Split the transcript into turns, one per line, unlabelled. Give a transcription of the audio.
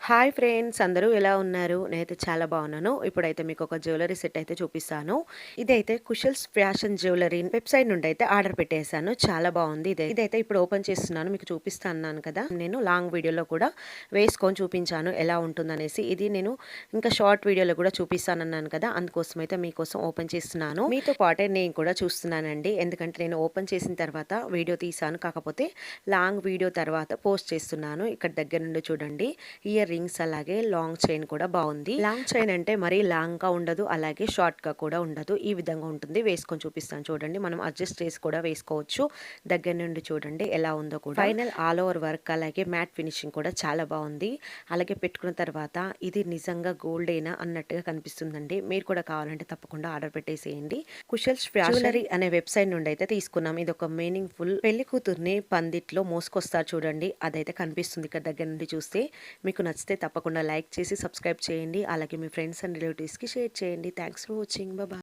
Hi friends, అందరూ ఎలా ఉన్నారు? నేనైతే చాలా బాగున్నాను. ఇప్పుడైతే మీకు ఒక జ్యువెలరీ సెట్ అయితే చూపిస్తాను. ఇదైతే కుషల్స్ ఫ్యాషన్ జ్యువెలరీ వెబ్సైట్ నుండి అయితే ఆర్డర్ పెట్టేశాను. చాలా బాగుంది. ఇదైతే ఇప్పుడు ఓపెన్ చేస్తున్నాను, మీకు చూపిస్తాను అన్నాను కదా. నేను లాంగ్ వీడియోలో కూడా వేసుకొని చూపించాను ఎలా ఉంటుందనేసి. ఇది నేను ఇంకా షార్ట్ వీడియోలో కూడా చూపిస్తానన్నాను కదా, అందుకోసం అయితే మీకోసం ఓపెన్ చేస్తున్నాను. మీతో పాటే నేను కూడా చూస్తున్నానండి, ఎందుకంటే నేను ఓపెన్ చేసిన తర్వాత వీడియో తీసాను, కాకపోతే లాంగ్ వీడియో తర్వాత పోస్ట్ చేస్తున్నాను. ఇక్కడ దగ్గర నుండి చూడండి, ఇయర్ రింగ్స్ అలాగే లాంగ్ చైన్ కూడా బాగుంది. లాంగ్ చైన్ అంటే మరీ లాంగ్ గా ఉండదు, అలాగే షార్ట్ గా కూడా ఉండదు. ఈ విధంగా ఉంటుంది. వేసుకొని చూపిస్తాను చూడండి. మనం అడ్జస్ట్ చేసి కూడా వేసుకోవచ్చు. దగ్గర నుండి చూడండి ఎలా ఉందో కూడా. ఫైనల్ ఆల్ ఓవర్ వర్క్ అలాగే మ్యాట్ ఫినిషింగ్ కూడా చాలా బాగుంది. అలాగే పెట్టుకున్న తర్వాత ఇది నిజంగా గోల్డేనా అన్నట్టుగా కనిపిస్తుందండి. మీరు కూడా కావాలంటే తప్పకుండా ఆర్డర్ పెట్టేసేయండి. కుషల్స్ జ్యువెలరీ అనే వెబ్సైట్ నుండి అయితే తీసుకున్నాం. ఇది ఒక మీనింగ్ ఫుల్ పెళ్లి కూతుర్ని పందిట్లో మోసుకొస్తారు చూడండి, అదైతే కనిపిస్తుంది ఇక్కడ దగ్గర నుండి చూస్తే. మీకు నచ్చితే తప్పకుండా లైక్ చేసి సబ్స్క్రైబ్ చేయండి. అలాగే మీ ఫ్రెండ్స్ అండ్ రిలేటివ్స్కి షేర్ చేయండి. Thanks for watching. బాయ్.